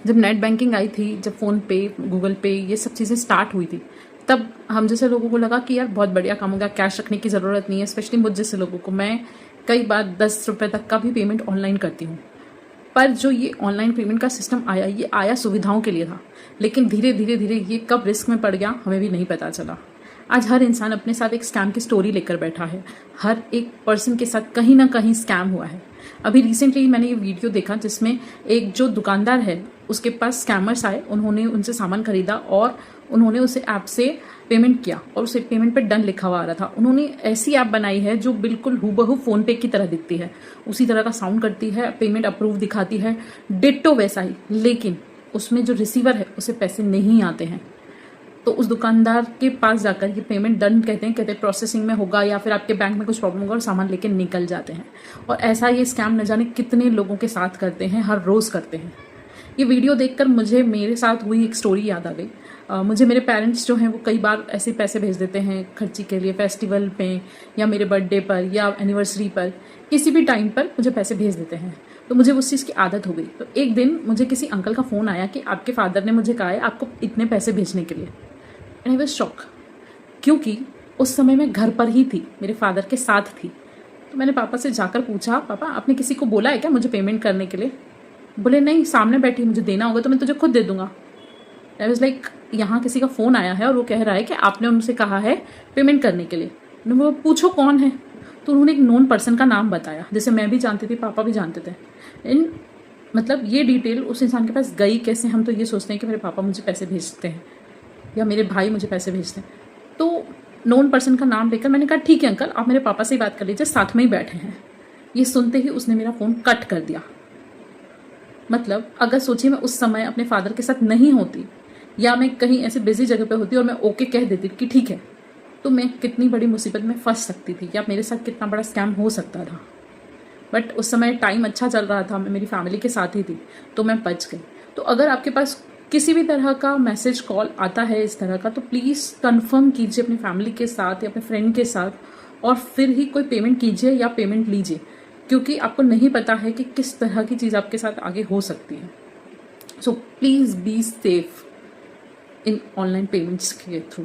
जब net banking आई थी, जब फ़ोन पे, गूगल पे ये सब चीज़ें स्टार्ट हुई थी, तब हम जैसे लोगों को लगा कि यार बहुत बढ़िया काम हो गया, कैश रखने की ज़रूरत नहीं है। स्पेशली मुझ जैसे लोगों को, मैं कई बार 10 रुपये तक का भी पेमेंट ऑनलाइन करती हूँ। पर जो ये ऑनलाइन पेमेंट का सिस्टम आया, ये आया सुविधाओं के लिए था, लेकिन धीरे धीरे धीरे ये कब रिस्क में पड़ गया हमें भी नहीं पता चला। आज हर इंसान अपने साथ एक स्कैम की स्टोरी लेकर बैठा है। हर एक पर्सन के साथ कहीं ना कहीं स्कैम हुआ है। अभी रिसेंटली मैंने ये वीडियो देखा जिसमें एक जो दुकानदार है उसके पास स्कैमर्स आए, उन्होंने उनसे सामान खरीदा और उन्होंने उसे ऐप से पेमेंट किया और उसे पेमेंट पे डन लिखा हुआ आ रहा था। उन्होंने ऐसी ऐप बनाई है जो बिल्कुल हूबहू फोन पे की तरह दिखती है, उसी तरह का साउंड करती है, पेमेंट अप्रूव दिखाती है, डिट्टो वैसा ही, लेकिन उसमें जो रिसीवर है उसे पैसे नहीं आते हैं। तो उस दुकानदार के पास जाकर ये पेमेंट डन कहते हैं प्रोसेसिंग में होगा या फिर आपके बैंक में कुछ प्रॉब्लम होगा और सामान लेके निकल जाते हैं। और ऐसा ये स्कैम न जाने कितने लोगों के साथ करते हैं, हर रोज़ करते हैं। ये वीडियो देखकर मुझे मेरे साथ हुई एक स्टोरी याद आ गई। मुझे मेरे पेरेंट्स जो हैं वो कई बार ऐसे पैसे भेज देते हैं खर्ची के लिए, फेस्टिवल पे या मेरे बर्थडे पर या एनिवर्सरी पर, किसी भी टाइम पर मुझे पैसे भेज देते हैं। तो मुझे उस चीज़ की आदत हो गई। तो एक दिन मुझे किसी अंकल का फ़ोन आया कि आपके फादर ने मुझे कहा है आपको इतने पैसे भेजने के लिए। एंड आई वाज शॉक, क्योंकि उस समय मैं घर पर ही थी, मेरे फादर के साथ थी। तो मैंने पापा से जाकर पूछा, पापा आपने किसी को बोला है क्या मुझे पेमेंट करने के लिए? बोले नहीं, सामने बैठी, मुझे देना होगा तो मैं तुझे खुद दे दूंगा। आई वाज लाइक, यहाँ किसी का फ़ोन आया है और वो कह रहा है कि आपने उनसे कहा है पेमेंट करने के लिए। वो पूछो कौन है, तो उन्होंने एक नोन पर्सन का नाम बताया, जिसे मैं भी जानती थी, पापा भी जानते थे। इन मतलब ये डिटेल उस इंसान के पास गई कैसे? हम तो ये सोचते हैं कि मेरे पापा मुझे पैसे भेजते हैं या मेरे भाई मुझे पैसे भेजते हैं। तो नोन पर्सन का नाम लेकर मैंने कहा ठीक है अंकल, आप मेरे पापा से ही बात कर लीजिए, साथ में ही बैठे हैं। ये सुनते ही उसने मेरा फ़ोन कट कर दिया। मतलब अगर सोचिए मैं उस समय अपने फादर के साथ नहीं होती या मैं कहीं ऐसे बिजी जगह पे होती और मैं ओके कह देती कि ठीक है, तो मैं कितनी बड़ी मुसीबत में फंस सकती थी या मेरे साथ कितना बड़ा स्कैम हो सकता था। बट उस समय टाइम अच्छा चल रहा था, मैं मेरी फैमिली के साथ ही थी, तो मैं बच गई। तो अगर आपके पास किसी भी तरह का मैसेज कॉल आता है इस तरह का, तो प्लीज़ कंफर्म कीजिए अपनी फैमिली के साथ या अपने फ्रेंड के साथ और फिर ही कोई पेमेंट कीजिए या पेमेंट लीजिए, क्योंकि आपको नहीं पता है कि किस तरह की चीज़ आपके साथ आगे हो सकती है। So please be safe in online payments के थ्रू।